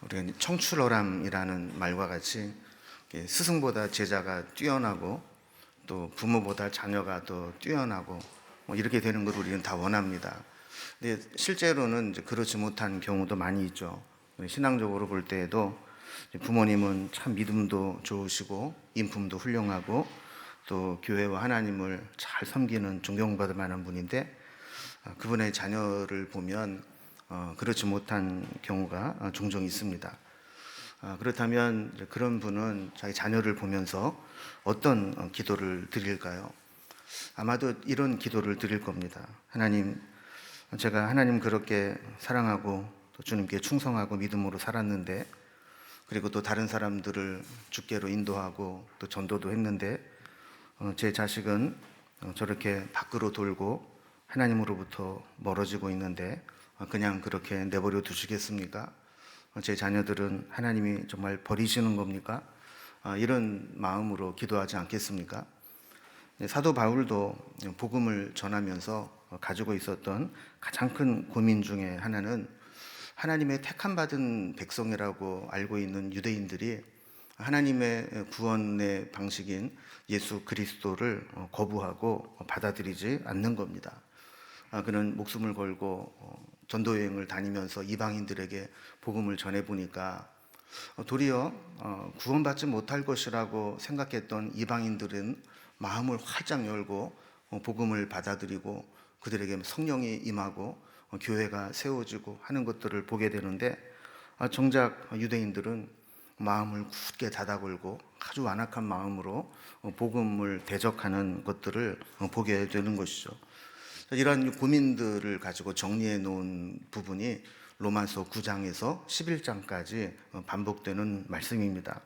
우리가 청출어람이라는 말과 같이 스승보다 제자가 뛰어나고 또 부모보다 자녀가 더 뛰어나고 이렇게 되는 걸 우리는 다 원합니다. 근데 실제로는 이제 그렇지 못한 경우도 많이 있죠. 신앙적으로 볼 때에도 부모님은 참 믿음도 좋으시고 인품도 훌륭하고 또 교회와 하나님을 잘 섬기는 존경받을 만한 분인데 그분의 자녀를 보면 그렇지 못한 경우가 종종 있습니다. 그렇다면 그런 분은 자기 자녀를 보면서 어떤 기도를 드릴까요? 아마도 이런 기도를 드릴 겁니다. 하나님, 제가 하나님 그렇게 사랑하고 또 주님께 충성하고 믿음으로 살았는데, 그리고 또 다른 사람들을 주께로 인도하고 또 전도도 했는데 제 자식은 저렇게 밖으로 돌고 하나님으로부터 멀어지고 있는데 그냥 그렇게 내버려 두시겠습니까? 제 자녀들은 하나님이 정말 버리시는 겁니까? 이런 마음으로 기도하지 않겠습니까? 사도 바울도 복음을 전하면서 가지고 있었던 가장 큰 고민 중에 하나는 하나님의 택함 받은 백성이라고 알고 있는 유대인들이 하나님의 구원의 방식인 예수 그리스도를 거부하고 받아들이지 않는 겁니다. 그는 목숨을 걸고 전도 여행을 다니면서 이방인들에게 복음을 전해 보니까 도리어 구원받지 못할 것이라고 생각했던 이방인들은 마음을 활짝 열고 복음을 받아들이고 그들에게 성령이 임하고 교회가 세워지고 하는 것들을 보게 되는데, 정작 유대인들은 마음을 굳게 닫아걸고 아주 완악한 마음으로 복음을 대적하는 것들을 보게 되는 것이죠. 이러한 고민들을 가지고 정리해 놓은 부분이 로마서 9장에서 11장까지 반복되는 말씀입니다.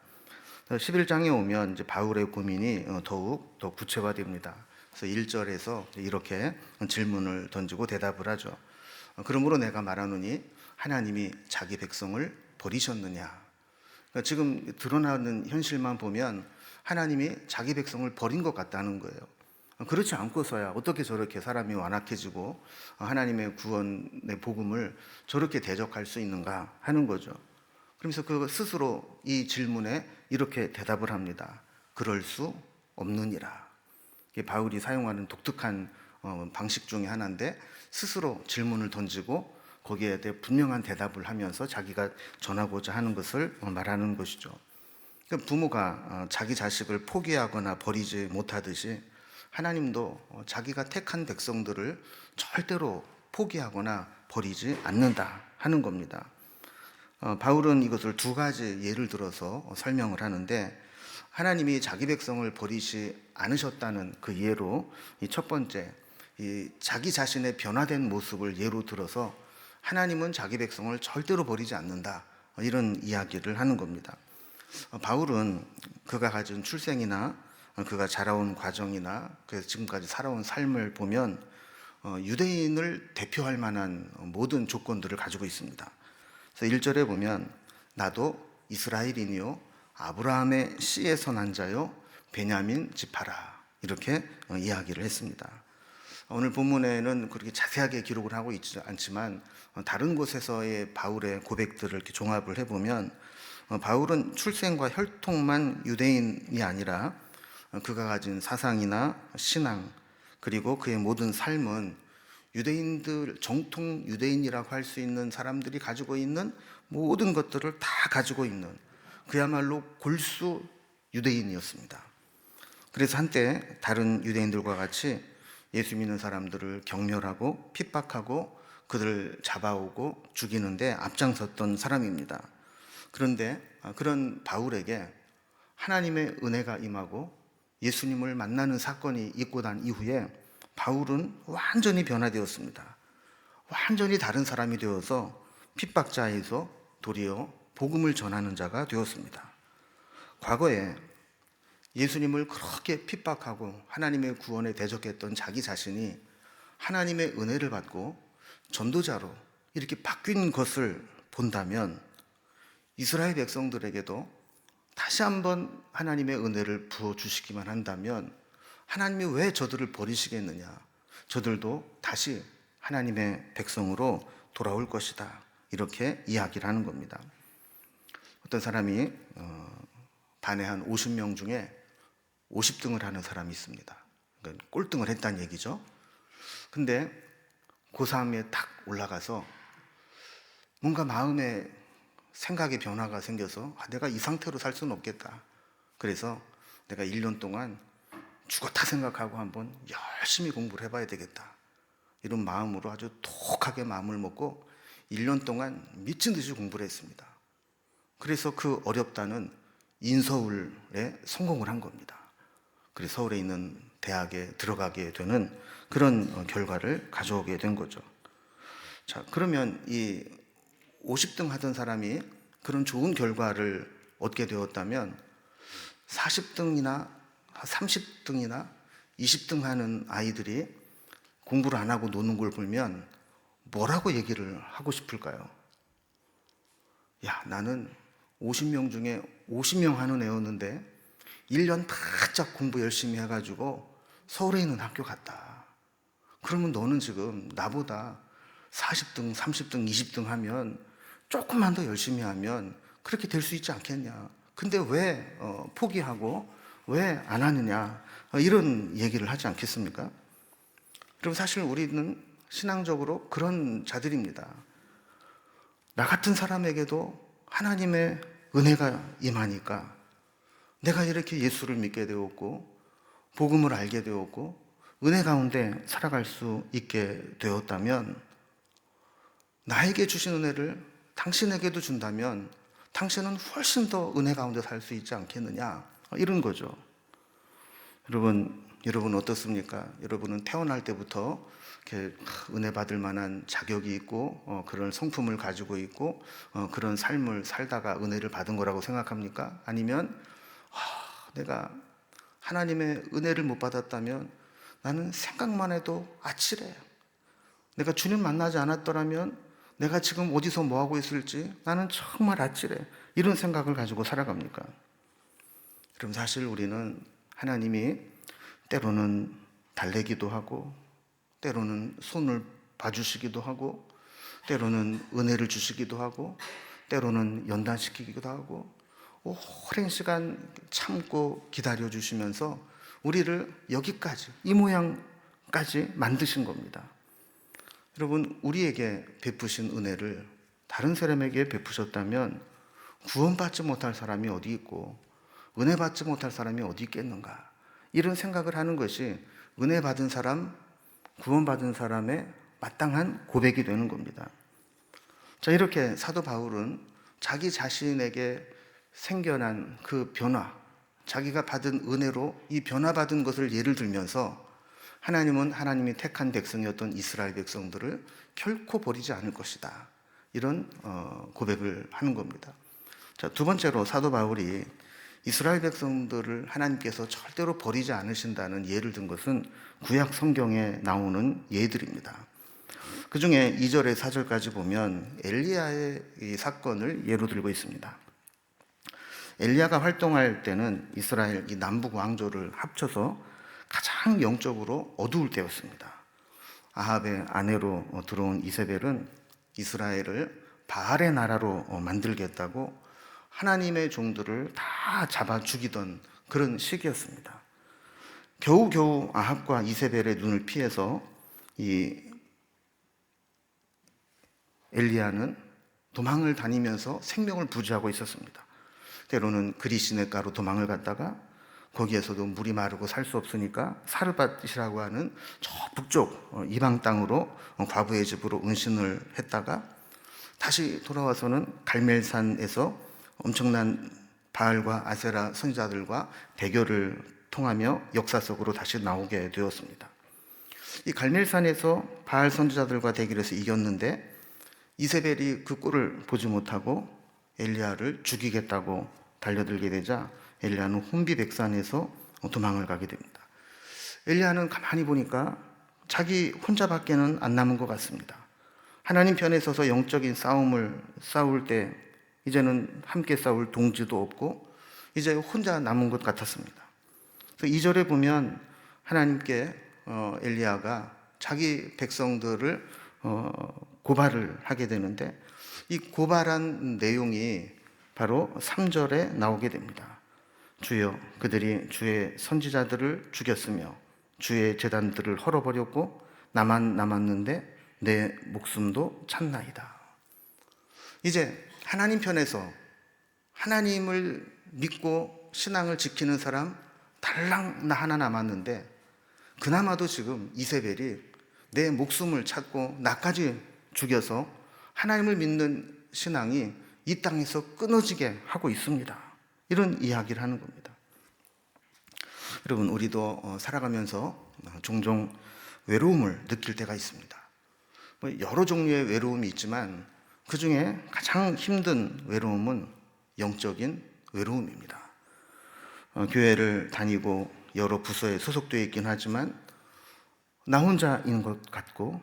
11장에 오면 이제 바울의 고민이 더욱 더 구체화됩니다. 그래서 1절에서 이렇게 질문을 던지고 대답을 하죠. 그러므로 내가 말하노니 하나님이 자기 백성을 버리셨느냐? 그러니까 지금 드러나는 현실만 보면 하나님이 자기 백성을 버린 것 같다는 거예요. 그렇지 않고서야 어떻게 저렇게 사람이 완악해지고 하나님의 구원의 복음을 저렇게 대적할 수 있는가 하는 거죠. 그러면서 그 스스로 이 질문에 이렇게 대답을 합니다. 그럴 수 없느니라. 이게 바울이 사용하는 독특한 방식 중에 하나인데, 스스로 질문을 던지고 거기에 대해 분명한 대답을 하면서 자기가 전하고자 하는 것을 말하는 것이죠. 부모가 자기 자식을 포기하거나 버리지 못하듯이 하나님도 자기가 택한 백성들을 절대로 포기하거나 버리지 않는다 하는 겁니다. 바울은 이것을 두 가지 예를 들어서 설명을 하는데, 하나님이 자기 백성을 버리지 않으셨다는 그 예로 이 첫 번째, 이 자기 자신의 변화된 모습을 예로 들어서 하나님은 자기 백성을 절대로 버리지 않는다, 이런 이야기를 하는 겁니다. 바울은 그가 가진 출생이나 그가 자라온 과정이나 그래서 지금까지 살아온 삶을 보면 유대인을 대표할 만한 모든 조건들을 가지고 있습니다. 그래서 1절에 보면 나도 이스라엘인이요 아브라함의 씨에서 난 자요 베냐민 지파라, 이렇게 이야기를 했습니다. 오늘 본문에는 그렇게 자세하게 기록을 하고 있지 않지만 다른 곳에서의 바울의 고백들을 이렇게 종합을 해보면 바울은 출생과 혈통만 유대인이 아니라 그가 가진 사상이나 신앙 그리고 그의 모든 삶은 유대인들, 정통 유대인이라고 할 수 있는 사람들이 가지고 있는 모든 것들을 다 가지고 있는 그야말로 골수 유대인이었습니다. 그래서 한때 다른 유대인들과 같이 예수 믿는 사람들을 경멸하고 핍박하고 그들을 잡아오고 죽이는데 앞장섰던 사람입니다. 그런데 그런 바울에게 하나님의 은혜가 임하고 예수님을 만나는 사건이 있고 난 이후에 바울은 완전히 변화되었습니다. 완전히 다른 사람이 되어서 핍박자에서 도리어 복음을 전하는 자가 되었습니다. 과거에 예수님을 그렇게 핍박하고 하나님의 구원에 대적했던 자기 자신이 하나님의 은혜를 받고 전도자로 이렇게 바뀐 것을 본다면 이스라엘 백성들에게도 다시 한번 하나님의 은혜를 부어주시기만 한다면 하나님이 왜 저들을 버리시겠느냐? 저들도 다시 하나님의 백성으로 돌아올 것이다, 이렇게 이야기를 하는 겁니다. 어떤 사람이 반에 한 50명 중에 50등을 하는 사람이 있습니다. 그러니까 꼴등을 했다는 얘기죠. 근데 고3에 딱 올라가서 뭔가 마음에 생각의 변화가 생겨서 내가 이 상태로 살 수는 없겠다. 그래서 내가 1년 동안 죽었다 생각하고 한번 열심히 공부를 해봐야 되겠다. 이런 마음으로 아주 독하게 마음을 먹고 1년 동안 미친 듯이 공부를 했습니다. 그래서 그 어렵다는 인서울에 성공을 한 겁니다. 그래서 서울에 있는 대학에 들어가게 되는 그런 결과를 가져오게 된 거죠. 자, 그러면 이 50등 하던 사람이 그런 좋은 결과를 얻게 되었다면 40등이나 30등이나 20등 하는 아이들이 공부를 안 하고 노는 걸 보면 뭐라고 얘기를 하고 싶을까요? 야, 나는 50명 중에 50명 하는 애였는데 1년 바짝 공부 열심히 해가지고 서울에 있는 학교 갔다. 그러면 너는 지금 나보다 40등, 30등, 20등 하면 조금만 더 열심히 하면 그렇게 될 수 있지 않겠냐. 근데 왜 포기하고 왜 안 하느냐. 이런 얘기를 하지 않겠습니까? 그리고 사실 우리는 신앙적으로 그런 자들입니다. 나 같은 사람에게도 하나님의 은혜가 임하니까 내가 이렇게 예수를 믿게 되었고 복음을 알게 되었고 은혜 가운데 살아갈 수 있게 되었다면 나에게 주신 은혜를 당신에게도 준다면 당신은 훨씬 더 은혜 가운데 살 수 있지 않겠느냐, 이런 거죠. 여러분 어떻습니까? 여러분은 태어날 때부터 이렇게 은혜 받을 만한 자격이 있고 그런 성품을 가지고 있고 그런 삶을 살다가 은혜를 받은 거라고 생각합니까? 아니면 내가 하나님의 은혜를 못 받았다면 나는 생각만 해도 아찔해. 내가 주님 만나지 않았더라면 내가 지금 어디서 뭐하고 있을지 나는 정말 아찔해. 이런 생각을 가지고 살아갑니까? 그럼 사실 우리는 하나님이 때로는 달래기도 하고 때로는 손을 봐주시기도 하고 때로는 은혜를 주시기도 하고 때로는 연단시키기도 하고 오랜 시간 참고 기다려주시면서 우리를 여기까지 이 모양까지 만드신 겁니다. 여러분, 우리에게 베푸신 은혜를 다른 사람에게 베푸셨다면 구원받지 못할 사람이 어디 있고 은혜 받지 못할 사람이 어디 있겠는가, 이런 생각을 하는 것이 은혜 받은 사람, 구원받은 사람의 마땅한 고백이 되는 겁니다. 자, 이렇게 사도 바울은 자기 자신에게 생겨난 그 변화, 자기가 받은 은혜로 이 변화받은 것을 예를 들면서 하나님은 하나님이 택한 백성이었던 이스라엘 백성들을 결코 버리지 않을 것이다, 이런 고백을 하는 겁니다. 자, 두 번째로 사도 바울이 이스라엘 백성들을 하나님께서 절대로 버리지 않으신다는 예를 든 것은 구약 성경에 나오는 예들입니다. 그 중에 2절에 4절까지 보면 엘리야의 이 사건을 예로 들고 있습니다. 엘리야가 활동할 때는 이스라엘 이 남북 왕조를 합쳐서 가장 영적으로 어두울 때였습니다. 아합의 아내로 들어온 이세벨은 이스라엘을 바알의 나라로 만들겠다고 하나님의 종들을 다 잡아 죽이던 그런 시기였습니다. 겨우겨우 아합과 이세벨의 눈을 피해서 이 엘리야는 도망을 다니면서 생명을 부지하고 있었습니다. 때로는 그리시네가로 도망을 갔다가 거기에서도 물이 마르고 살 수 없으니까 사르밧이라고 하는 저 북쪽 이방 땅으로 과부의 집으로 은신을 했다가 다시 돌아와서는 갈멜산에서 엄청난 바알과 아세라 선지자들과 대결을 통하며 역사 속으로 다시 나오게 되었습니다. 이 갈멜산에서 바알 선지자들과 대결해서 이겼는데 이세벨이 그 꼴을 보지 못하고 엘리야를 죽이겠다고 달려들게 되자 엘리야는 혼비백산에서 도망을 가게 됩니다. 엘리야는 가만히 보니까 자기 혼자밖에는 안 남은 것 같습니다. 하나님 편에 서서 영적인 싸움을 싸울 때 이제는 함께 싸울 동지도 없고 이제 혼자 남은 것 같았습니다. 그래서 2절에 보면 하나님께 엘리야가 자기 백성들을 고발을 하게 되는데 이 고발한 내용이 바로 3절에 나오게 됩니다. 주여, 그들이 주의 선지자들을 죽였으며 주의 제단들을 헐어버렸고 나만 남았는데 내 목숨도 찾나이다. 이제 하나님 편에서 하나님을 믿고 신앙을 지키는 사람 달랑 나 하나 남았는데, 그나마도 지금 이세벨이 내 목숨을 찾고 나까지 죽여서 하나님을 믿는 신앙이 이 땅에서 끊어지게 하고 있습니다. 이런 이야기를 하는 겁니다. 여러분, 우리도 살아가면서 종종 외로움을 느낄 때가 있습니다. 여러 종류의 외로움이 있지만 그 중에 가장 힘든 외로움은 영적인 외로움입니다. 교회를 다니고 여러 부서에 소속되어 있긴 하지만 나 혼자인 것 같고,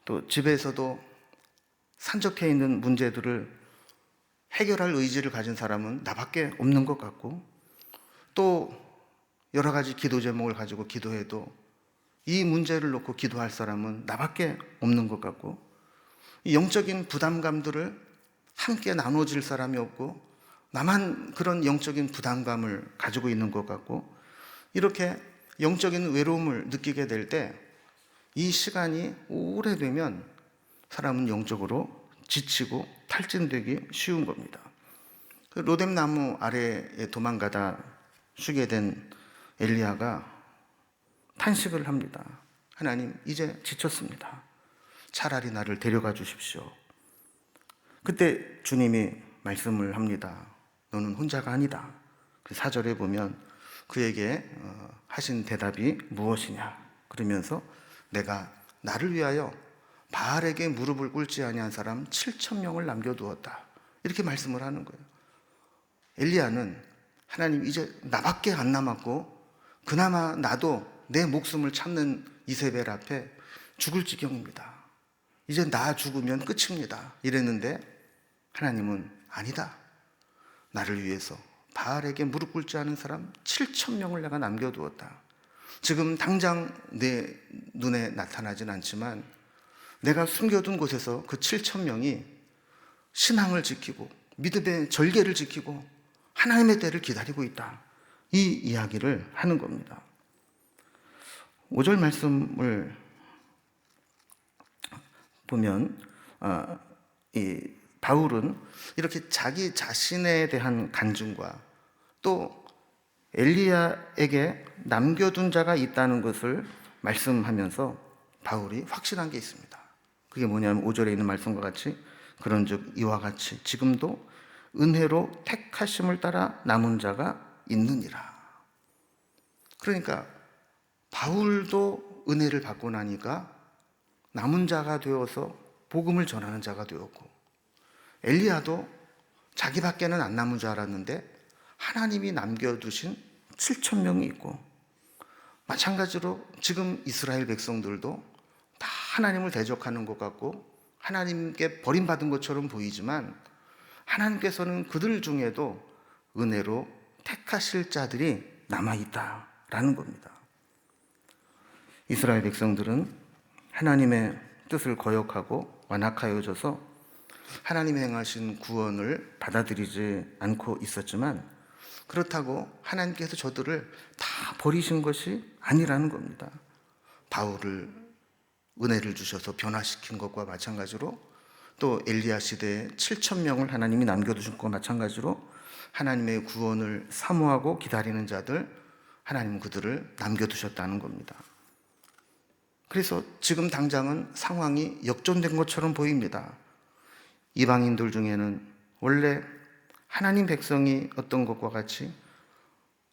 또 집에서도 산적해 있는 문제들을 해결할 의지를 가진 사람은 나밖에 없는 것 같고, 또 여러 가지 기도 제목을 가지고 기도해도 이 문제를 놓고 기도할 사람은 나밖에 없는 것 같고, 이 영적인 부담감들을 함께 나눠줄 사람이 없고 나만 그런 영적인 부담감을 가지고 있는 것 같고, 이렇게 영적인 외로움을 느끼게 될 때 이 시간이 오래되면 사람은 영적으로 지치고 탈진되기 쉬운 겁니다. 로뎀나무 아래에 도망가다 쉬게 된 엘리야가 탄식을 합니다. 하나님, 이제 지쳤습니다. 차라리 나를 데려가 주십시오. 그때 주님이 말씀을 합니다. 너는 혼자가 아니다. 그 4절에 보면 그에게 하신 대답이 무엇이냐 그러면서 내가 나를 위하여 바알에게 무릎을 꿇지 아니한 사람 7,000명을 남겨두었다, 이렇게 말씀을 하는 거예요. 엘리야는 하나님, 이제 나밖에 안 남았고 그나마 나도 내 목숨을 찾는 이세벨 앞에 죽을 지경입니다. 이제 나 죽으면 끝입니다, 이랬는데 하나님은 아니다. 나를 위해서 바알에게 무릎 꿇지 않은 사람 7,000명을 내가 남겨두었다. 지금 당장 내 눈에 나타나진 않지만 내가 숨겨둔 곳에서 그 7,000명이 신앙을 지키고 믿음의 절개를 지키고 하나님의 때를 기다리고 있다, 이 이야기를 하는 겁니다. 5절 말씀을 보면 이 바울은 이렇게 자기 자신에 대한 간증과 또 엘리야에게 남겨둔 자가 있다는 것을 말씀하면서 바울이 확신한 게 있습니다. 그게 뭐냐면 5절에 있는 말씀과 같이 그런즉 이와 같이 지금도 은혜로 택하심을 따라 남은 자가 있느니라. 그러니까 바울도 은혜를 받고 나니까 남은 자가 되어서 복음을 전하는 자가 되었고, 엘리야도 자기밖에는 안 남은 줄 알았는데 하나님이 남겨두신 7,000명이 있고, 마찬가지로 지금 이스라엘 백성들도 다 하나님을 대적하는 것 같고 하나님께 버림받은 것처럼 보이지만 하나님께서는 그들 중에도 은혜로 택하실 자들이 남아있다라는 겁니다. 이스라엘 백성들은 하나님의 뜻을 거역하고 완악하여져서 하나님이 행하신 구원을 받아들이지 않고 있었지만, 그렇다고 하나님께서 저들을 다 버리신 것이 아니라는 겁니다. 바울을 은혜를 주셔서 변화시킨 것과 마찬가지로, 또 엘리야 시대에 7,000명을 하나님이 남겨두신 것과 마찬가지로 하나님의 구원을 사모하고 기다리는 자들, 하나님은 그들을 남겨두셨다는 겁니다. 그래서 지금 당장은 상황이 역전된 것처럼 보입니다. 이방인들 중에는 원래 하나님 백성이 어떤 것과 같이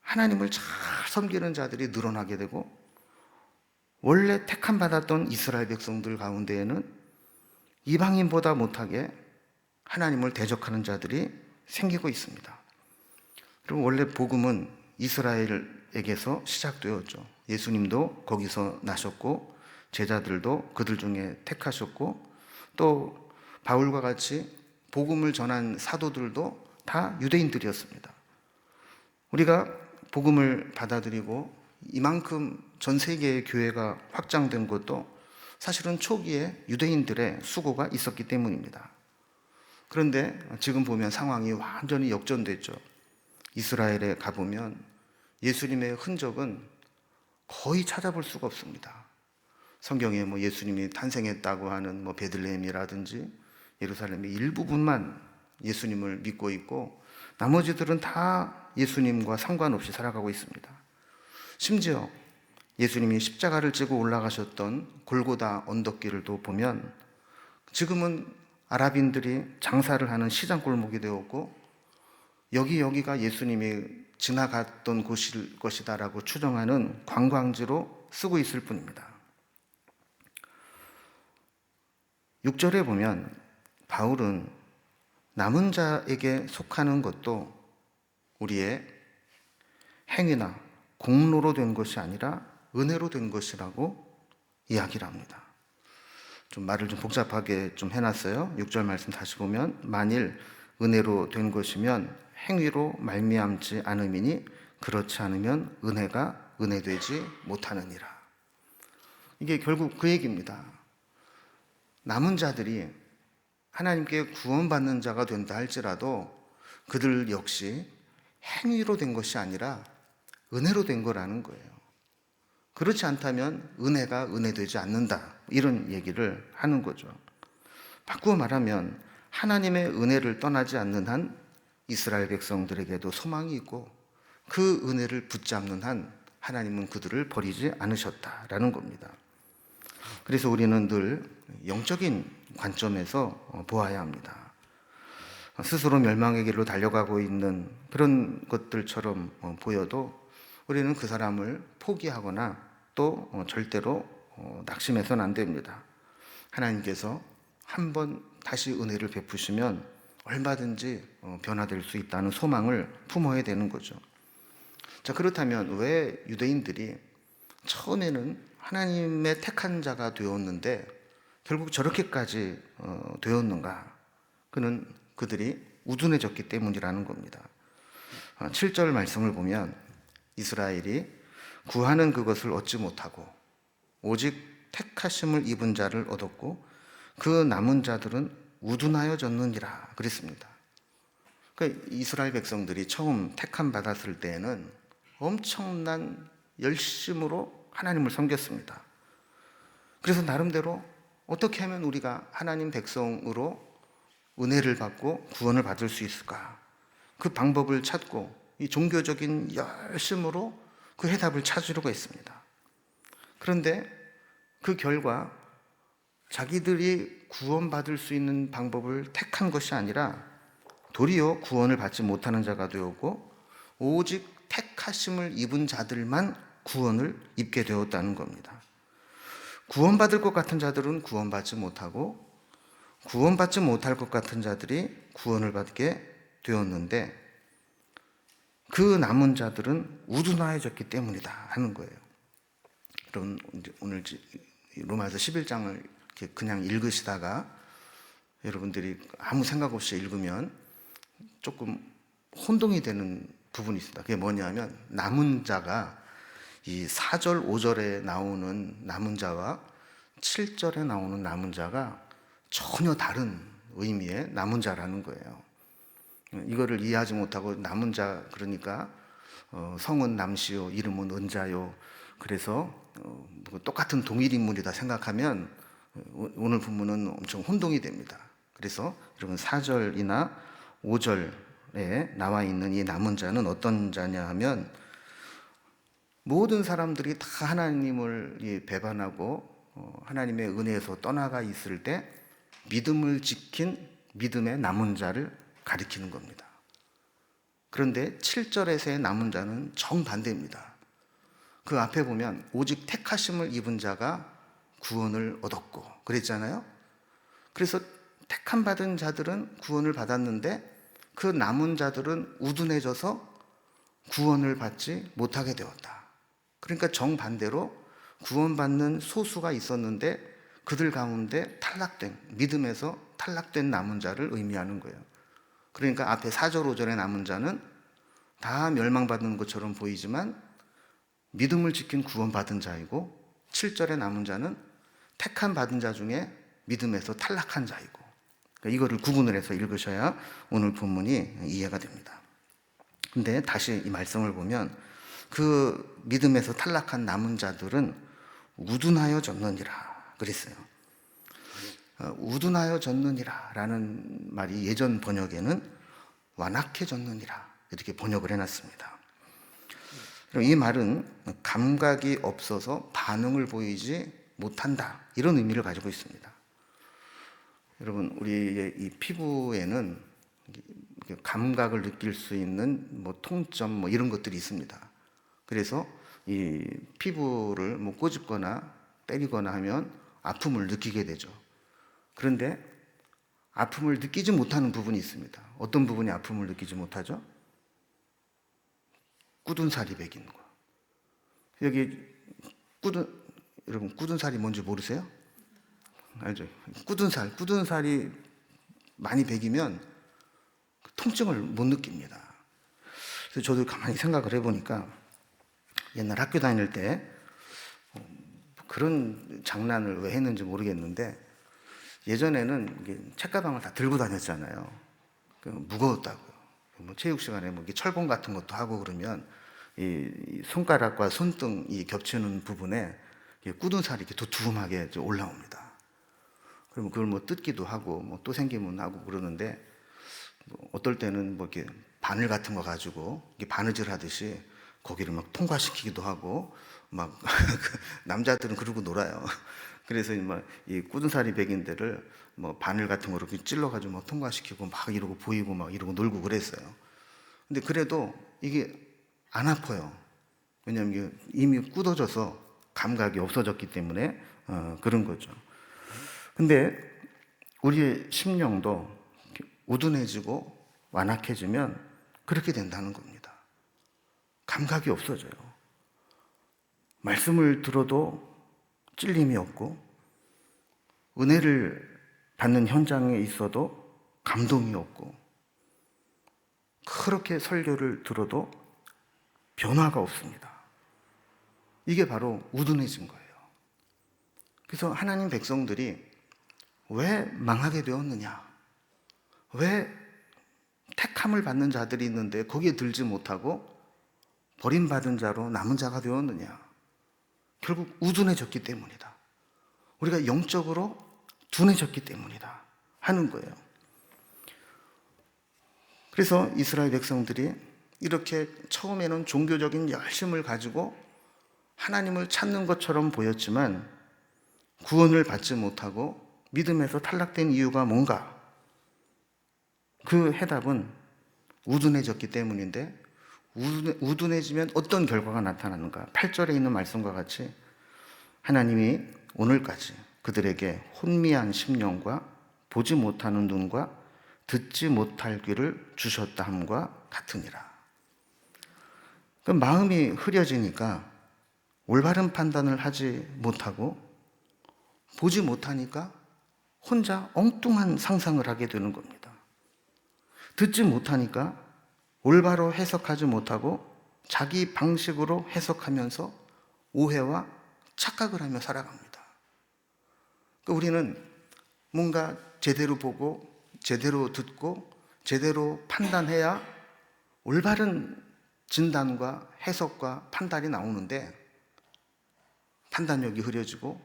하나님을 잘 섬기는 자들이 늘어나게 되고, 원래 택함 받았던 이스라엘 백성들 가운데에는 이방인보다 못하게 하나님을 대적하는 자들이 생기고 있습니다. 그리고 원래 복음은 이스라엘에게서 시작되었죠. 예수님도 거기서 나셨고 제자들도 그들 중에 택하셨고, 또 바울과 같이 복음을 전한 사도들도 다 유대인들이었습니다. 우리가 복음을 받아들이고 이만큼 전 세계의 교회가 확장된 것도 사실은 초기에 유대인들의 수고가 있었기 때문입니다. 그런데 지금 보면 상황이 완전히 역전됐죠. 이스라엘에 가보면 예수님의 흔적은 거의 찾아볼 수가 없습니다. 성경에 뭐 예수님이 탄생했다고 하는 뭐 베들레헴이라든지 예루살렘의 일부분만 예수님을 믿고 있고, 나머지들은 다 예수님과 상관없이 살아가고 있습니다. 심지어 예수님이 십자가를 지고 올라가셨던 골고다 언덕길을도 보면 지금은 아랍인들이 장사를 하는 시장 골목이 되었고, 여기가 예수님이 지나갔던 곳일 것이다라고 추정하는 관광지로 쓰고 있을 뿐입니다. 6절에 보면 바울은 남은 자에게 속하는 것도 우리의 행위나 공로로 된 것이 아니라 은혜로 된 것이라고 이야기를 합니다. 좀 말을 좀 복잡하게 좀 해놨어요. 6절 말씀 다시 보면 만일 은혜로 된 것이면 행위로 말미암지 않음이니 그렇지 않으면 은혜가 은혜되지 못하느니라. 이게 결국 그 얘기입니다. 남은 자들이 하나님께 구원받는 자가 된다 할지라도 그들 역시 행위로 된 것이 아니라 은혜로 된 거라는 거예요. 그렇지 않다면 은혜가 은혜되지 않는다, 이런 얘기를 하는 거죠. 바꾸어 말하면 하나님의 은혜를 떠나지 않는 한 이스라엘 백성들에게도 소망이 있고, 그 은혜를 붙잡는 한 하나님은 그들을 버리지 않으셨다라는 겁니다. 그래서 우리는 늘 영적인 관점에서 보아야 합니다. 스스로 멸망의 길로 달려가고 있는 그런 것들처럼 보여도 우리는 그 사람을 포기하거나 또 절대로 낙심해서는 안 됩니다. 하나님께서 한번 다시 은혜를 베푸시면 얼마든지 변화될 수 있다는 소망을 품어야 되는 거죠. 자, 그렇다면 왜 유대인들이 처음에는 하나님의 택한 자가 되었는데 결국 저렇게까지 되었는가? 그들이 우둔해졌기 때문이라는 겁니다. 7절 말씀을 보면 이스라엘이 구하는 그것을 얻지 못하고 오직 택하심을 입은 자를 얻었고 그 남은 자들은 우둔하여졌느니라 그랬습니다. 그러니까 이스라엘 백성들이 처음 택함 받았을 때에는 엄청난 열심으로 하나님을 섬겼습니다. 그래서 나름대로 어떻게 하면 우리가 하나님 백성으로 은혜를 받고 구원을 받을 수 있을까? 그 방법을 찾고 이 종교적인 열심으로 그 해답을 찾으려고 했습니다. 그런데 그 결과 자기들이 구원받을 수 있는 방법을 택한 것이 아니라 도리어 구원을 받지 못하는 자가 되었고 오직 택하심을 입은 자들만 구원을 입게 되었다는 겁니다. 구원받을 것 같은 자들은 구원받지 못하고 구원받지 못할 것 같은 자들이 구원을 받게 되었는데 그 남은 자들은 우둔하여졌기 때문이다 하는 거예요. 여러분 오늘 로마서 11장을 그냥 읽으시다가 여러분들이 아무 생각 없이 읽으면 조금 혼동이 되는 부분이 있습니다. 그게 뭐냐면 남은 자가 이 4절, 5절에 나오는 남은 자와 7절에 나오는 남은 자가 전혀 다른 의미의 남은 자라는 거예요. 이거를 이해하지 못하고 남은 자 그러니까 성은 남시요 이름은 은자요 그래서 똑같은 동일 인물이다 생각하면 오늘 본문은 엄청 혼동이 됩니다. 그래서 여러분 4절이나 5절에 나와 있는 이 남은 자는 어떤 자냐 하면 모든 사람들이 다 하나님을 배반하고 하나님의 은혜에서 떠나가 있을 때 믿음을 지킨 믿음의 남은 자를 가리키는 겁니다. 그런데 7절에서의 남은 자는 정반대입니다. 그 앞에 보면 오직 택하심을 입은 자가 구원을 얻었고 그랬잖아요. 그래서 택함 받은 자들은 구원을 받았는데 그 남은 자들은 우둔해져서 구원을 받지 못하게 되었다. 그러니까 정반대로 구원받는 소수가 있었는데 그들 가운데 믿음에서 탈락된 남은 자를 의미하는 거예요. 그러니까 앞에 4절, 5절의 남은 자는 다 멸망받는 것처럼 보이지만 믿음을 지킨 구원받은 자이고 7절의 남은 자는 택함 받은 자 중에 믿음에서 탈락한 자이고 그러니까 이거를 구분을 해서 읽으셔야 오늘 본문이 이해가 됩니다. 근데 다시 이 말씀을 보면 그 믿음에서 탈락한 남은 자들은 우둔하여 졌느니라 그랬어요. 우둔하여 졌느니라 라는 말이 예전 번역에는 완악해졌느니라 이렇게 번역을 해놨습니다. 이 말은 감각이 없어서 반응을 보이지 못한다 이런 의미를 가지고 있습니다. 여러분, 우리의 이 피부에는 감각을 느낄 수 있는 뭐 통점 뭐 이런 것들이 있습니다. 그래서 이 피부를 뭐 꼬집거나 때리거나 하면 아픔을 느끼게 되죠. 그런데 아픔을 느끼지 못하는 부분이 있습니다. 어떤 부분이 아픔을 느끼지 못하죠? 굳은 살이 배기는 거. 여기 여러분 굳은 살이 뭔지 모르세요? 알죠? 굳은 살이 많이 배기면 통증을 못 느낍니다. 그래서 저도 가만히 생각을 해보니까 옛날 학교 다닐 때 그런 장난을 왜 했는지 모르겠는데 예전에는 책가방을 다 들고 다녔잖아요. 무거웠다고요. 뭐 체육 시간에 뭐 철봉 같은 것도 하고 그러면 이 손가락과 손등이 겹치는 부분에 굳은 살이 이렇게 두툼하게 올라옵니다. 그러면 그걸 뭐 뜯기도 하고 뭐 또 생기면 하고 그러는데 뭐 어떨 때는 뭐 이렇게 바늘 같은 거 가지고 바느질 하듯이 거기를 막 통과시키기도 하고 막 남자들은 그러고 놀아요. 그래서 이 굳은 살이 배긴 데를 뭐 바늘 같은 거로 찔러가지고 막 통과시키고 막 이러고 보이고 막 이러고 놀고 그랬어요. 근데 그래도 이게 안 아파요. 왜냐하면 이미 굳어져서 감각이 없어졌기 때문에 그런 거죠. 근데 우리의 심령도 우둔해지고 완악해지면 그렇게 된다는 겁니다. 감각이 없어져요. 말씀을 들어도 찔림이 없고 은혜를 받는 현장에 있어도 감동이 없고 그렇게 설교를 들어도 변화가 없습니다. 이게 바로 우둔해진 거예요. 그래서 하나님 백성들이 왜 망하게 되었느냐? 왜 택함을 받는 자들이 있는데 거기에 들지 못하고 버림받은 자로 남은 자가 되었느냐? 결국 우둔해졌기 때문이다. 우리가 영적으로 둔해졌기 때문이다 하는 거예요. 그래서 이스라엘 백성들이 이렇게 처음에는 종교적인 열심을 가지고 하나님을 찾는 것처럼 보였지만 구원을 받지 못하고 믿음에서 탈락된 이유가 뭔가? 그 해답은 우둔해졌기 때문인데 우둔해지면 어떤 결과가 나타나는가? 8절에 있는 말씀과 같이 하나님이 오늘까지 그들에게 혼미한 심령과 보지 못하는 눈과 듣지 못할 귀를 주셨다 함과 같으니라. 그 마음이 흐려지니까 올바른 판단을 하지 못하고 보지 못하니까 혼자 엉뚱한 상상을 하게 되는 겁니다. 듣지 못하니까 올바로 해석하지 못하고 자기 방식으로 해석하면서 오해와 착각을 하며 살아갑니다. 그러니까 우리는 뭔가 제대로 보고 제대로 듣고 제대로 판단해야 올바른 진단과 해석과 판단이 나오는데 판단력이 흐려지고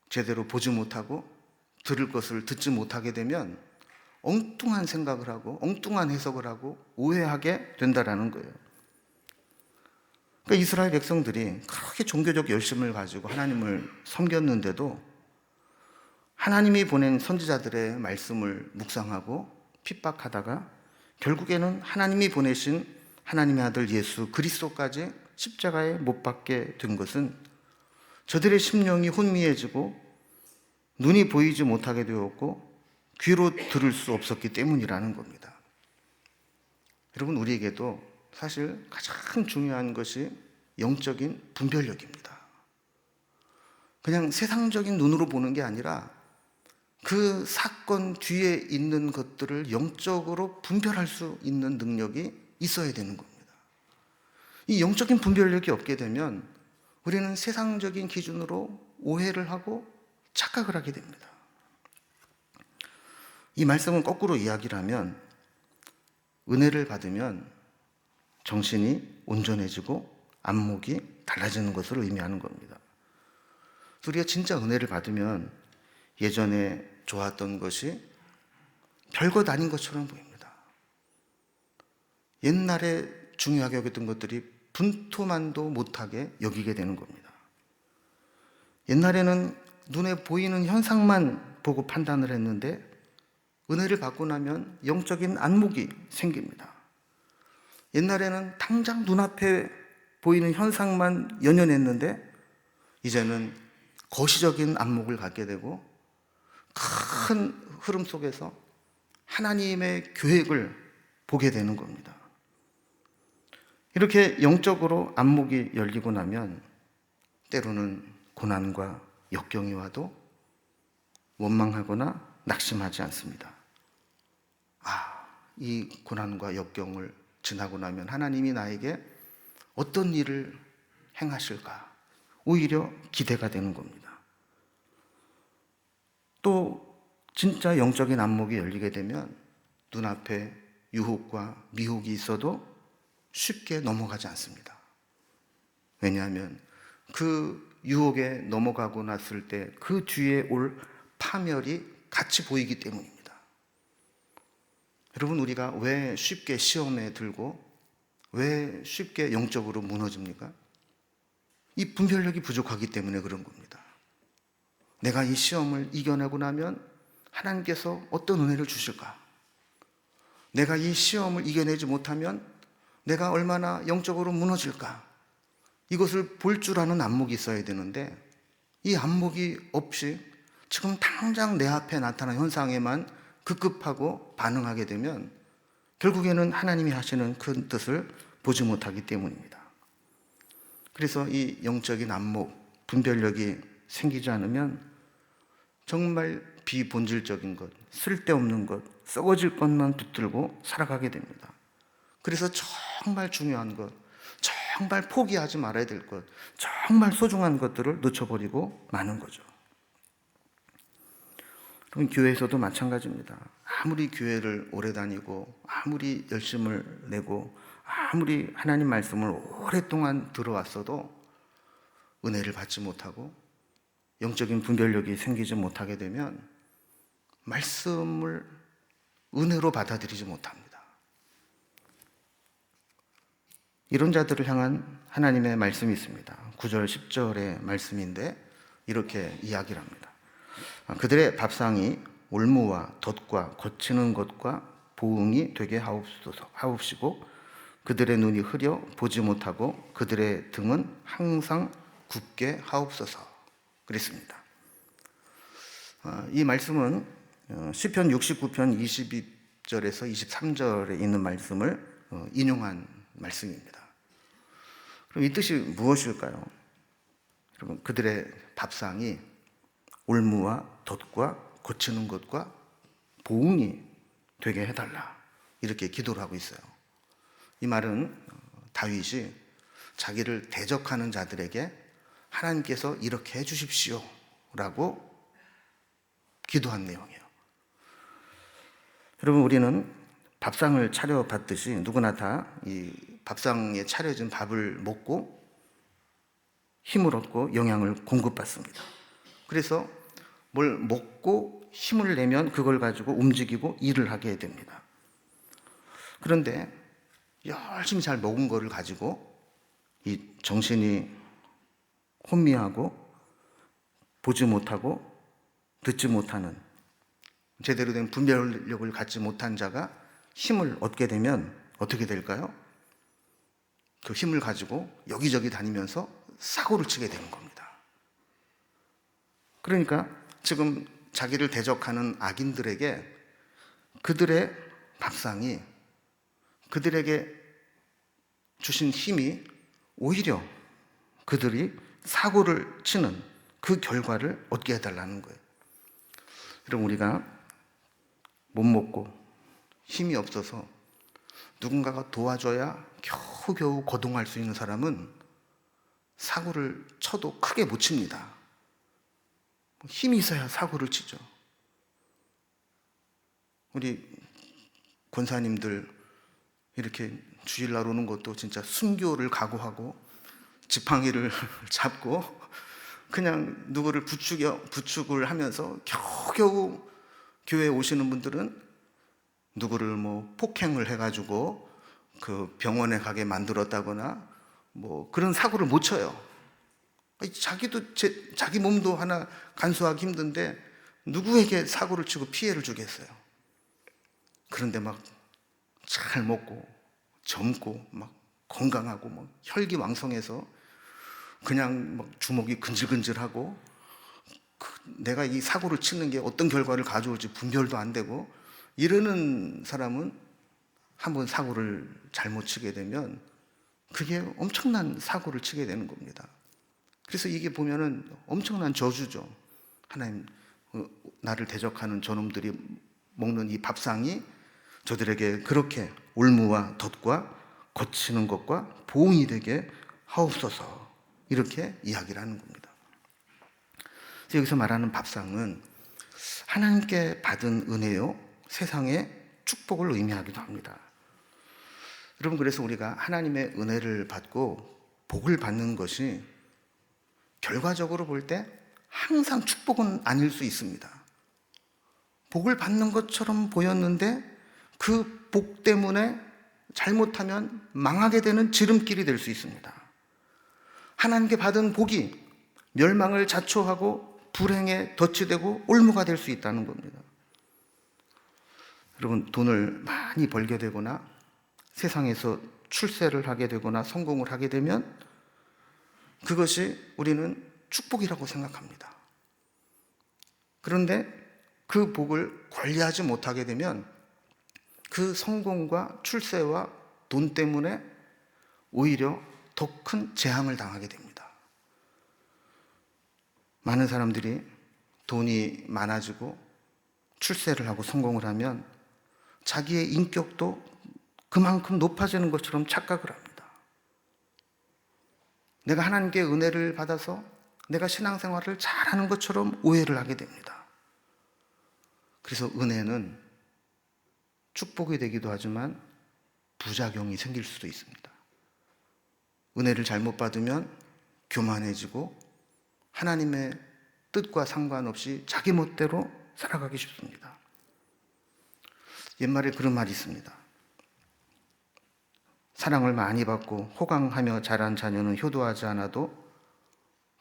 제대로 보지 못하고 들을 것을 듣지 못하게 되면 엉뚱한 생각을 하고 엉뚱한 해석을 하고 오해하게 된다라는 거예요. 그러니까 이스라엘 백성들이 그렇게 종교적 열심을 가지고 하나님을 섬겼는데도 하나님이 보낸 선지자들의 말씀을 묵상하고 핍박하다가 결국에는 하나님이 보내신 하나님의 아들 예수 그리스도까지 십자가에 못 박게 된 것은 저들의 심령이 혼미해지고 눈이 보이지 못하게 되었고 귀로 들을 수 없었기 때문이라는 겁니다. 여러분, 우리에게도 사실 가장 중요한 것이 영적인 분별력입니다. 그냥 세상적인 눈으로 보는 게 아니라 그 사건 뒤에 있는 것들을 영적으로 분별할 수 있는 능력이 있어야 되는 겁니다. 이 영적인 분별력이 없게 되면 우리는 세상적인 기준으로 오해를 하고 착각을 하게 됩니다. 이 말씀은 거꾸로 이야기를 하면 은혜를 받으면 정신이 온전해지고 안목이 달라지는 것을 의미하는 겁니다. 우리가 진짜 은혜를 받으면 예전에 좋았던 것이 별것 아닌 것처럼 보입니다. 옛날에 중요하게 여겼던 것들이 분토만도 못하게 여기게 되는 겁니다. 옛날에는 눈에 보이는 현상만 보고 판단을 했는데 은혜를 받고 나면 영적인 안목이 생깁니다. 옛날에는 당장 눈앞에 보이는 현상만 연연했는데 이제는 거시적인 안목을 갖게 되고 큰 흐름 속에서 하나님의 계획을 보게 되는 겁니다. 이렇게 영적으로 안목이 열리고 나면 때로는 고난과 역경이 와도 원망하거나 낙심하지 않습니다. 이 고난과 역경을 지나고 나면 하나님이 나에게 어떤 일을 행하실까? 오히려 기대가 되는 겁니다. 또 진짜 영적인 안목이 열리게 되면 눈앞에 유혹과 미혹이 있어도 쉽게 넘어가지 않습니다. 왜냐하면 그 유혹에 넘어가고 났을 때 그 뒤에 올 파멸이 같이 보이기 때문입니다. 여러분, 우리가 왜 쉽게 시험에 들고 왜 쉽게 영적으로 무너집니까? 이 분별력이 부족하기 때문에 그런 겁니다. 내가 이 시험을 이겨내고 나면 하나님께서 어떤 은혜를 주실까? 내가 이 시험을 이겨내지 못하면 내가 얼마나 영적으로 무너질까? 이것을 볼 줄 아는 안목이 있어야 되는데 이 안목이 없이 지금 당장 내 앞에 나타난 현상에만 급급하고 반응하게 되면 결국에는 하나님이 하시는 큰 뜻을 보지 못하기 때문입니다. 그래서 이 영적인 안목, 분별력이 생기지 않으면 정말 비본질적인 것, 쓸데없는 것, 썩어질 것만 붙들고 살아가게 됩니다. 그래서 정말 중요한 것, 정말 포기하지 말아야 될 것, 정말 소중한 것들을 놓쳐버리고 마는 거죠. 그럼 교회에서도 마찬가지입니다. 아무리 교회를 오래 다니고 아무리 열심을 내고 아무리 하나님 말씀을 오랫동안 들어왔어도 은혜를 받지 못하고 영적인 분별력이 생기지 못하게 되면 말씀을 은혜로 받아들이지 못합니다. 이런 자들을 향한 하나님의 말씀이 있습니다. 9절 10절의 말씀인데 이렇게 이야기를 합니다. 그들의 밥상이 올무와 덫과 거치는 것과 보응이 되게 하옵시고 그들의 눈이 흐려 보지 못하고 그들의 등은 항상 굳게 하옵소서 그랬습니다. 이 말씀은 시편 69편 22절에서 23절에 있는 말씀을 인용한 말씀입니다. 그럼 이 뜻이 무엇일까요? 여러분, 그들의 밥상이 올무와 덫과 거치는 것과 보응이 되게 해달라 이렇게 기도를 하고 있어요. 이 말은 다윗이 자기를 대적하는 자들에게 하나님께서 이렇게 해주십시오 라고 기도한 내용이에요. 여러분, 우리는 밥상을 차려받듯이 누구나 다 이 밥상에 차려진 밥을 먹고 힘을 얻고 영양을 공급받습니다. 그래서 뭘 먹고 힘을 내면 그걸 가지고 움직이고 일을 하게 됩니다. 그런데 열심히 잘 먹은 거를 가지고 이 정신이 혼미하고 보지 못하고 듣지 못하는 제대로 된 분별력을 갖지 못한 자가 힘을 얻게 되면 어떻게 될까요? 그 힘을 가지고 여기저기 다니면서 사고를 치게 되는 겁니다. 그러니까 지금 자기를 대적하는 악인들에게 그들의 밥상이 그들에게 주신 힘이 오히려 그들이 사고를 치는 그 결과를 얻게 해달라는 거예요. 여러분, 우리가 못 먹고 힘이 없어서 누군가가 도와줘야 겨우겨우 거동할 수 있는 사람은 사고를 쳐도 크게 못 칩니다. 힘이 있어야 사고를 치죠. 우리 권사님들 이렇게 주일날 오는 것도 진짜 순교를 각오하고 지팡이를 잡고 그냥 누구를 부축을 하면서 겨우겨우 교회에 오시는 분들은 누구를 뭐 폭행을 해가지고 그 병원에 가게 만들었다거나 뭐 그런 사고를 못 쳐요. 자기 몸도 하나 간수하기 힘든데 누구에게 사고를 치고 피해를 주겠어요. 그런데 막 잘 먹고 젊고 막 건강하고 막 혈기왕성해서 그냥 막 주먹이 근질근질하고 내가 이 사고를 치는 게 어떤 결과를 가져올지 분별도 안 되고 이러는 사람은 한번 사고를 잘못 치게 되면 그게 엄청난 사고를 치게 되는 겁니다. 그래서 이게 보면은 엄청난 저주죠. 하나님, 나를 대적하는 저놈들이 먹는 이 밥상이 저들에게 그렇게 올무와 덫과 거치는 것과 보응이 되게 하옵소서, 이렇게 이야기를 하는 겁니다. 그래서 여기서 말하는 밥상은 하나님께 받은 은혜요, 세상의 축복을 의미하기도 합니다. 여러분, 그래서 우리가 하나님의 은혜를 받고 복을 받는 것이 결과적으로 볼 때 항상 축복은 아닐 수 있습니다. 복을 받는 것처럼 보였는데 그 복 때문에 잘못하면 망하게 되는 지름길이 될 수 있습니다. 하나님께 받은 복이 멸망을 자초하고 불행에 덫이 되고 올무가 될 수 있다는 겁니다. 여러분, 돈을 많이 벌게 되거나 세상에서 출세를 하게 되거나 성공을 하게 되면 그것이 우리는 축복이라고 생각합니다. 그런데 그 복을 관리하지 못하게 되면 그 성공과 출세와 돈 때문에 오히려 더 큰 재앙을 당하게 됩니다. 많은 사람들이 돈이 많아지고 출세를 하고 성공을 하면 자기의 인격도 그만큼 높아지는 것처럼 착각을 합니다. 내가 하나님께 은혜를 받아서 내가 신앙생활을 잘하는 것처럼 오해를 하게 됩니다. 그래서 은혜는 축복이 되기도 하지만 부작용이 생길 수도 있습니다. 은혜를 잘못 받으면 교만해지고 하나님의 뜻과 상관없이 자기 멋대로 살아가기 쉽습니다. 옛말에 그런 말이 있습니다. 사랑을 많이 받고 호강하며 자란 자녀는 효도하지 않아도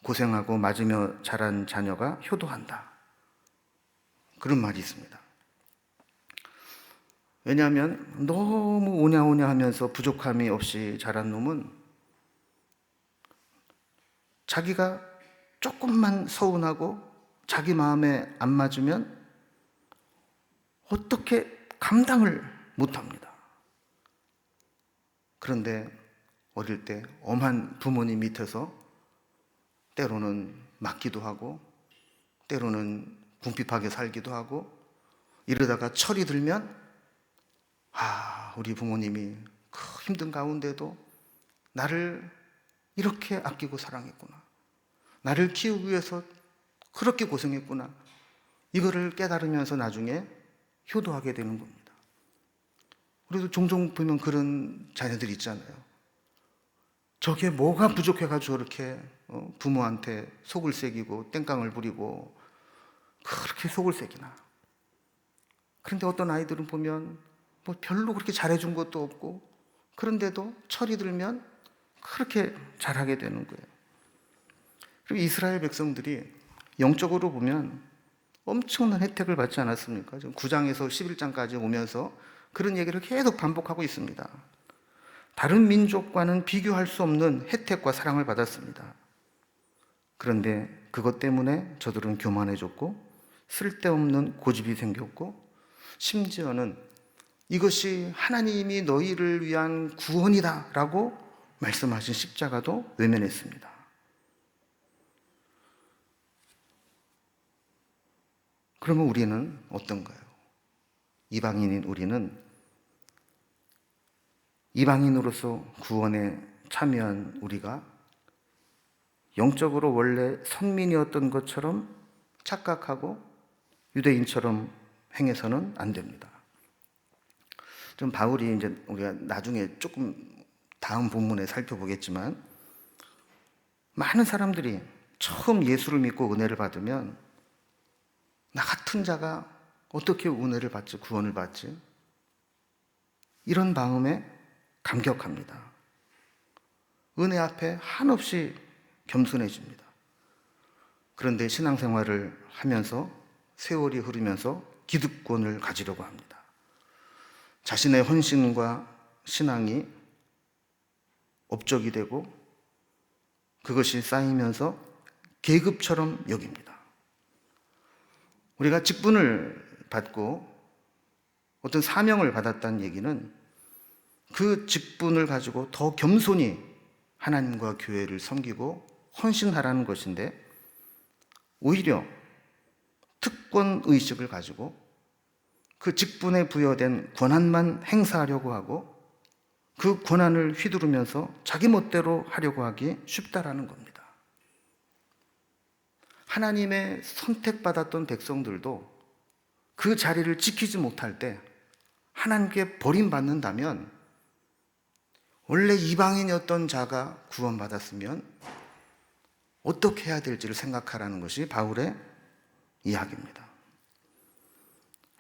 고생하고 맞으며 자란 자녀가 효도한다. 그런 말이 있습니다. 왜냐하면 너무 오냐오냐 하면서 부족함이 없이 자란 놈은 자기가 조금만 서운하고 자기 마음에 안 맞으면 어떻게 감당을 못합니다. 그런데 어릴 때 엄한 부모님 밑에서 때로는 맞기도 하고 때로는 궁핍하게 살기도 하고 이러다가 철이 들면 우리 부모님이 그 힘든 가운데도 나를 이렇게 아끼고 사랑했구나. 나를 키우기 위해서 그렇게 고생했구나. 이거를 깨달으면서 나중에 효도하게 되는 겁니다. 그래도 종종 보면 그런 자녀들이 있잖아요. 저게 뭐가 부족해가지고 저렇게 부모한테 속을 새기고 땡깡을 부리고 그렇게 속을 새기나. 그런데 어떤 아이들은 보면 뭐 별로 그렇게 잘해준 것도 없고 그런데도 철이 들면 그렇게 잘하게 되는 거예요. 그리고 이스라엘 백성들이 영적으로 보면 엄청난 혜택을 받지 않았습니까? 9장에서 11장까지 오면서 그런 얘기를 계속 반복하고 있습니다. 다른 민족과는 비교할 수 없는 혜택과 사랑을 받았습니다. 그런데 그것 때문에 저들은 교만해졌고 쓸데없는 고집이 생겼고 심지어는 이것이 하나님이 너희를 위한 구원이다 라고 말씀하신 십자가도 외면했습니다. 그러면 우리는 어떤가요? 이방인인 우리는 이방인으로서 구원에 참여한 우리가 영적으로 원래 선민이었던 것처럼 착각하고 유대인처럼 행해서는 안 됩니다. 좀 바울이 이제 우리가 나중에 조금 다음 본문에 살펴보겠지만, 많은 사람들이 처음 예수를 믿고 은혜를 받으면 나 같은 자가 어떻게 은혜를 받지, 구원을 받지? 이런 마음에 감격합니다. 은혜 앞에 한없이 겸손해집니다. 그런데 신앙생활을 하면서 세월이 흐르면서 기득권을 가지려고 합니다. 자신의 헌신과 신앙이 업적이 되고 그것이 쌓이면서 계급처럼 여깁니다. 우리가 직분을 받고 어떤 사명을 받았다는 얘기는 그 직분을 가지고 더 겸손히 하나님과 교회를 섬기고 헌신하라는 것인데, 오히려 특권의식을 가지고 그 직분에 부여된 권한만 행사하려고 하고 그 권한을 휘두르면서 자기 멋대로 하려고 하기 쉽다라는 겁니다. 하나님의 선택받았던 백성들도 그 자리를 지키지 못할 때 하나님께 버림받는다면, 원래 이방인이었던 자가 구원받았으면 어떻게 해야 될지를 생각하라는 것이 바울의 이야기입니다.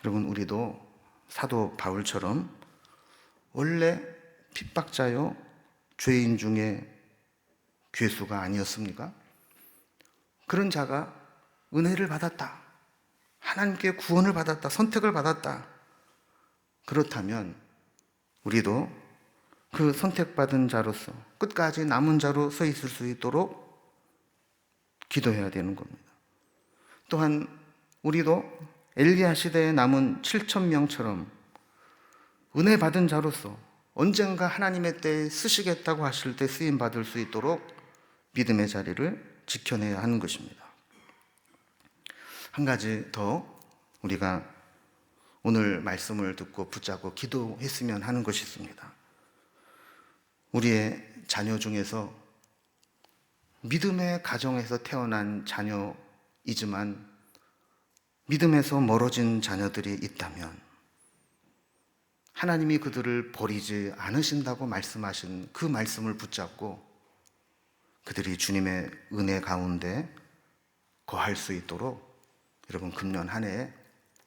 여러분, 우리도 사도 바울처럼 원래 핍박자요 죄인 중에 괴수가 아니었습니까? 그런 자가 은혜를 받았다, 하나님께 구원을 받았다, 선택을 받았다. 그렇다면 우리도 그 선택받은 자로서 끝까지 남은 자로 서 있을 수 있도록 기도해야 되는 겁니다. 또한 우리도 엘리야 시대에 남은 7,000명처럼 은혜 받은 자로서 언젠가 하나님의 때에 쓰시겠다고 하실 때 쓰임 받을 수 있도록 믿음의 자리를 지켜내야 하는 것입니다. 한 가지 더 우리가 오늘 말씀을 듣고 붙잡고 기도했으면 하는 것이 있습니다. 우리의 자녀 중에서 믿음의 가정에서 태어난 자녀이지만 믿음에서 멀어진 자녀들이 있다면, 하나님이 그들을 버리지 않으신다고 말씀하신 그 말씀을 붙잡고 그들이 주님의 은혜 가운데 거할 수 있도록 여러분 금년 한 해에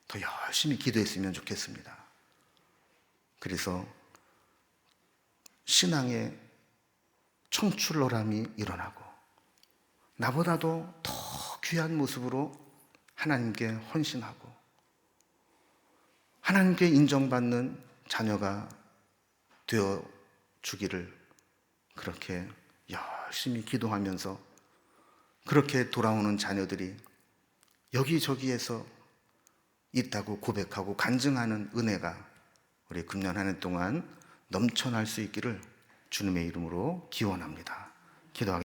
더 열심히 기도했으면 좋겠습니다. 그래서 신앙의 청출어람이 일어나고 나보다도 더 귀한 모습으로 하나님께 헌신하고 하나님께 인정받는 자녀가 되어 주기를 그렇게 열심히 기도하면서, 그렇게 돌아오는 자녀들이 여기저기에서 있다고 고백하고 간증하는 은혜가 우리 금년 한 해 동안 넘쳐날 수 있기를 주님의 이름으로 기원합니다. 기도하겠습니다.